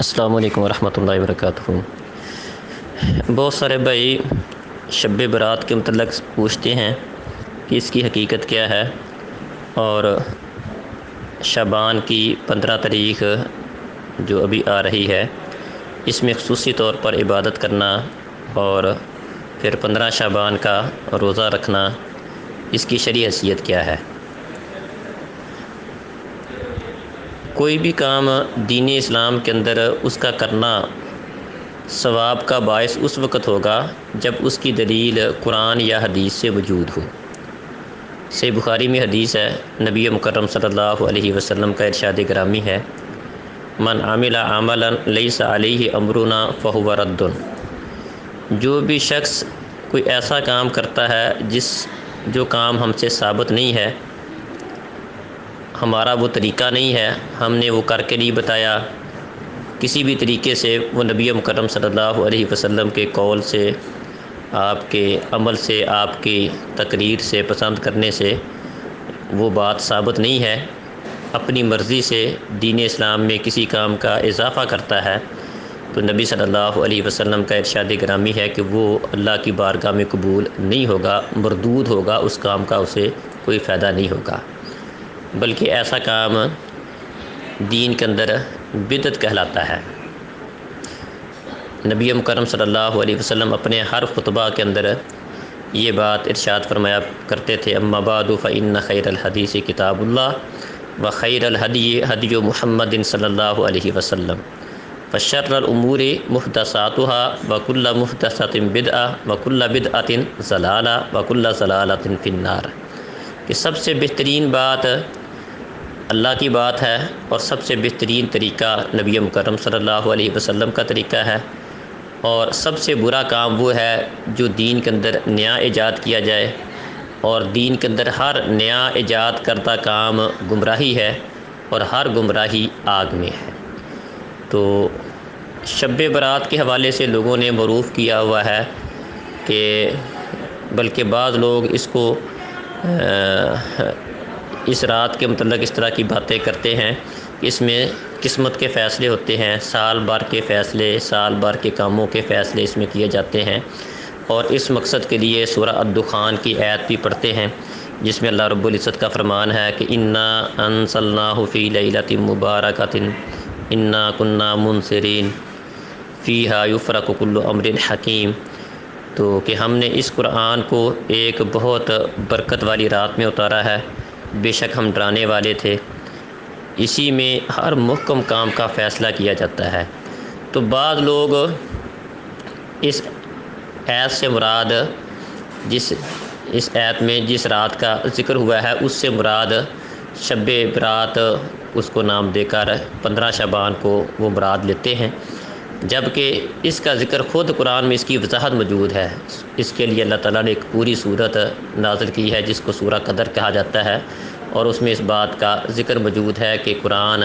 السلام علیکم ورحمۃ اللہ وبرکاتہ۔ بہت سارے بھائی شب برات کے متعلق پوچھتے ہیں کہ اس کی حقیقت کیا ہے، اور شعبان کی 15 تاریخ جو ابھی آ رہی ہے اس میں خصوصی طور پر عبادت کرنا اور پھر 15 شعبان کا روزہ رکھنا، اس کی شرعی حیثیت کیا ہے۔ کوئی بھی کام دین اسلام کے اندر اس کا کرنا ثواب کا باعث اس وقت ہوگا جب اس کی دلیل قرآن یا حدیث سے وجود ہو۔ صحیح بخاری میں حدیث ہے، نبی مکرم صلی اللہ علیہ وسلم کا ارشاد گرامی ہے، من عمل عملا لیس علیہ امرنا فہو رد۔ جو بھی شخص کوئی ایسا کام کرتا ہے جو کام ہم سے ثابت نہیں ہے، ہمارا وہ طریقہ نہیں ہے، ہم نے وہ کر کے نہیں بتایا، کسی بھی طریقے سے وہ نبی مکرم صلی اللہ علیہ وسلم کے قول سے، آپ کے عمل سے، آپ کی تقریر سے، پسند کرنے سے وہ بات ثابت نہیں ہے، اپنی مرضی سے دین اسلام میں کسی کام کا اضافہ کرتا ہے، تو نبی صلی اللہ علیہ وسلم کا ارشاد گرامی ہے کہ وہ اللہ کی بارگاہ میں قبول نہیں ہوگا، مردود ہوگا، اس کام کا اسے کوئی فائدہ نہیں ہوگا، بلکہ ایسا کام دین کے اندر بدعت کہلاتا ہے۔ نبی مکرم صلی اللہ علیہ وسلم اپنے ہر خطبہ کے اندر یہ بات ارشاد فرمایا کرتے تھے، اما بعد فإن خیر الحدیث کتاب اللہ وخیر الہدی ہدی محمد صلی اللہ علیہ وسلم وشر الامور محدثاتها وکل محدثۃ بدعۃ وکل بدعۃ ضلالہ وکل ضلالۃ فی النار، کہ سب سے بہترین بات اللہ کی بات ہے اور سب سے بہترین طریقہ نبی مکرم صلی اللہ علیہ وسلم کا طریقہ ہے، اور سب سے برا کام وہ ہے جو دین کے اندر نیا ایجاد کیا جائے، اور دین کے اندر ہر نیا ایجاد کردہ کام گمراہی ہے، اور ہر گمراہی آگ میں ہے۔ تو شب برات کے حوالے سے لوگوں نے معروف کیا ہوا ہے کہ بلکہ بعض لوگ اس کو اس رات کے متعلق اس طرح کی باتیں کرتے ہیں کہ اس میں قسمت کے فیصلے ہوتے ہیں، سال بھر کے فیصلے، سال بھر کے کاموں کے فیصلے اس میں کیے جاتے ہیں، اور اس مقصد کے لیے سورہ الدخان کی آیت بھی پڑھتے ہیں جس میں اللہ رب العزت کا فرمان ہے کہ انا انزلناہ فی لیلۃ مبارکۃ انا کنا منذرین فیہا یفرق کل امر حکیم، تو کہ ہم نے اس قرآن کو ایک بہت برکت والی رات میں اتارا ہے، بے شک ہم ڈرانے والے تھے، اسی میں ہر محکم کام کا فیصلہ کیا جاتا ہے۔ تو بعض لوگ اس آیت سے مراد اس آیت میں جس رات کا ذکر ہوا ہے اس سے مراد شب برات اس کو نام دے کر 15 شعبان کو وہ مراد لیتے ہیں، جبکہ اس کا ذکر خود قرآن میں اس کی وضاحت موجود ہے۔ اس کے لیے اللہ تعالیٰ نے ایک پوری صورت نازل کی ہے جس کو سورہ قدر کہا جاتا ہے، اور اس میں اس بات کا ذکر موجود ہے کہ قرآن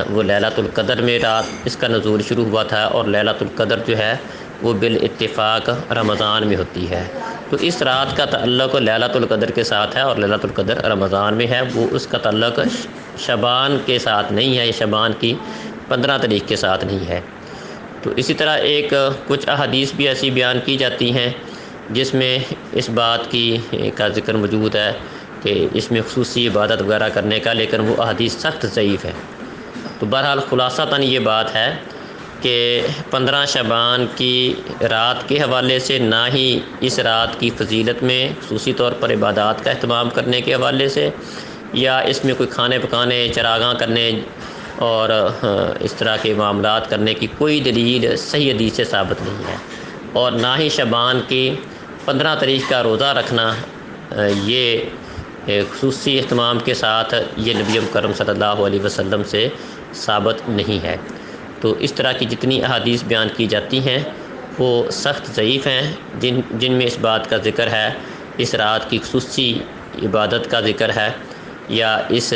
وہ لیلۃ القدر میں رات اس کا نزول شروع ہوا تھا، اور لیلۃ القدر جو ہے وہ بالاتفاق رمضان میں ہوتی ہے۔ تو اس رات کا تعلق لیلۃ القدر کے ساتھ ہے، اور لیلۃ القدر رمضان میں ہے، وہ اس کا تعلق شعبان کے ساتھ نہیں ہے، شعبان کی 15 تاریخ کے ساتھ نہیں ہے۔ تو اسی طرح کچھ احادیث بھی ایسی بیان کی جاتی ہیں جس میں اس بات کا ذکر موجود ہے کہ اس میں خصوصی عبادت وغیرہ کرنے کا، لیکن وہ احادیث سخت ضعیف ہے۔ تو بہرحال خلاصتاً یہ بات ہے کہ 15 شعبان کی رات کے حوالے سے نہ ہی اس رات کی فضیلت میں خصوصی طور پر عبادات کا اہتمام کرنے کے حوالے سے، یا اس میں کوئی کھانے پکانے، چراغاں کرنے اور اس طرح کے معاملات کرنے کی کوئی دلیل صحیح حدیث سے ثابت نہیں ہے، اور نہ ہی شعبان کی 15 تاریخ کا روزہ رکھنا یہ خصوصی اہتمام کے ساتھ یہ نبی کرم صلی اللہ علیہ وسلم سے ثابت نہیں ہے۔ تو اس طرح کی جتنی احادیث بیان کی جاتی ہیں وہ سخت ضعیف ہیں، جن میں اس بات کا ذکر ہے، اس رات کی خصوصی عبادت کا ذکر ہے یا اس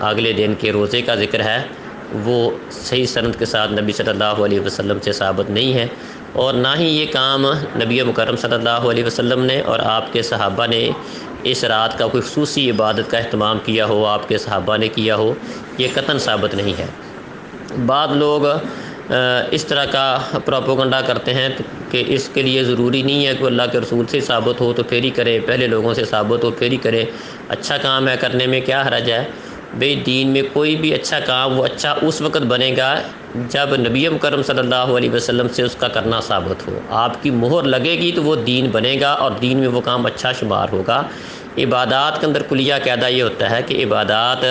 اگلے دن کے روزے کا ذکر ہے، وہ صحیح سند کے ساتھ نبی صلی اللہ علیہ وسلم سے ثابت نہیں ہے، اور نہ ہی یہ کام نبی مکرم صلی اللہ علیہ وسلم نے اور آپ کے صحابہ نے اس رات کا کوئی خصوصی عبادت کا اہتمام کیا ہو، آپ کے صحابہ نے کیا ہو، یہ قطعاً ثابت نہیں ہے۔ بعض لوگ اس طرح کا پروپیگنڈا کرتے ہیں کہ اس کے لیے ضروری نہیں ہے کہ اللہ کے رسول سے ثابت ہو تو پھر ہی کرے، پہلے لوگوں سے ثابت ہو پھر ہی کرے، اچھا کام ہے کرنے میں کیا حرج ہے؟ بھئی دین میں کوئی بھی اچھا کام وہ اچھا اس وقت بنے گا جب نبی کرم صلی اللہ علیہ وسلم سے اس کا کرنا ثابت ہو، آپ کی مہر لگے گی تو وہ دین بنے گا اور دین میں وہ کام اچھا شمار ہوگا۔ عبادات کے اندر کلیہ قاعدہ یہ ہوتا ہے کہ عبادات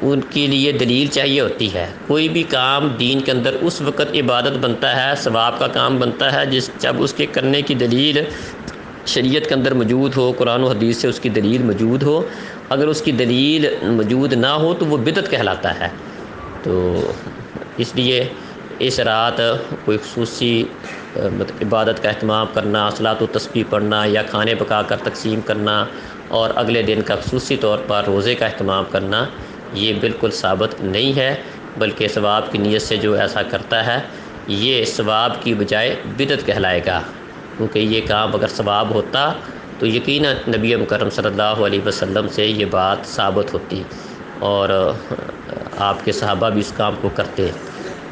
ان کے لیے دلیل چاہیے ہوتی ہے۔ کوئی بھی کام دین کے اندر اس وقت عبادت بنتا ہے، ثواب کا کام بنتا ہے جب اس کے کرنے کی دلیل شریعت کے اندر موجود ہو، قرآن و حدیث سے اس کی دلیل موجود ہو۔ اگر اس کی دلیل موجود نہ ہو تو وہ بدعت کہلاتا ہے۔ تو اس لیے اس رات کوئی خصوصی عبادت کا اہتمام کرنا، صلاۃ و تسبیح پڑھنا یا کھانے پکا کر تقسیم کرنا اور اگلے دن کا خصوصی طور پر روزے کا اہتمام کرنا یہ بالکل ثابت نہیں ہے، بلکہ ثواب کی نیت سے جو ایسا کرتا ہے یہ ثواب کی بجائے بدعت کہلائے گا، کیونکہ یہ کام اگر ثواب ہوتا تو یقیناً نبی مکرم صلی اللہ علیہ وسلم سے یہ بات ثابت ہوتی اور آپ کے صحابہ بھی اس کام کو کرتے۔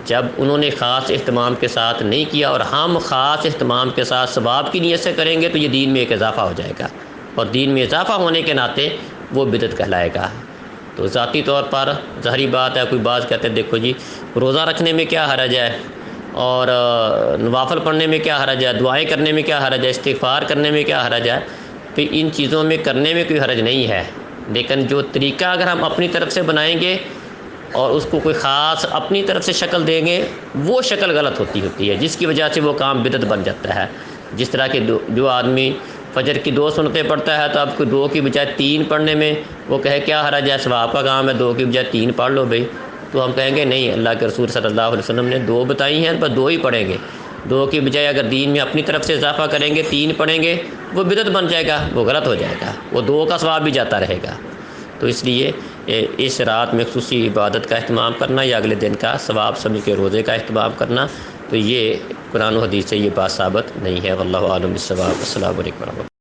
جب انہوں نے خاص اہتمام کے ساتھ نہیں کیا اور ہم خاص اہتمام کے ساتھ ثواب کی نیت سے کریں گے تو یہ دین میں ایک اضافہ ہو جائے گا، اور دین میں اضافہ ہونے کے ناطے وہ بدعت کہلائے گا۔ تو ذاتی طور پر ظاہری بات ہے، کوئی بات کہتے ہیں دیکھو جی روزہ رکھنے میں کیا حرج ہے اور نوافل پڑھنے میں کیا حرج ہے، دعائیں کرنے میں کیا حرج ہے، استغفار کرنے میں کیا حرج ہے؟ پھر ان چیزوں میں کرنے میں کوئی حرج نہیں ہے، لیکن جو طریقہ اگر ہم اپنی طرف سے بنائیں گے اور اس کو کوئی خاص اپنی طرف سے شکل دیں گے وہ شکل غلط ہوتی ہے، جس کی وجہ سے وہ کام بدعت بن جاتا ہے۔ جس طرح کہ جو آدمی فجر کی 2 سنتیں پڑھتا ہے تو اب کوئی 2 کی بجائے 3 پڑھنے میں وہ کہے کیا حرج ہے، ثواب کا کام ہے، 2 کی بجائے 3 پڑھ لو بھائی، تو ہم کہیں گے نہیں، اللہ کے رسول صلی اللہ علیہ وسلم نے 2 بتائی ہیں، بس 2 ہی پڑھیں گے۔ 2 کی بجائے اگر دین میں اپنی طرف سے اضافہ کریں گے 3 پڑھیں گے وہ بدعت بن جائے گا، وہ غلط ہو جائے گا، وہ 2 کا ثواب بھی جاتا رہے گا۔ تو اس لیے اس رات میں خصوصی عبادت کا اہتمام کرنا یا اگلے دن کا ثواب سمجھ کے روزے کا اہتمام کرنا تو یہ قرآن و حدیث سے یہ بات ثابت نہیں ہے۔ واللہ اعلم بالصواب۔ السلام علیکم ورحمۃ اللہ۔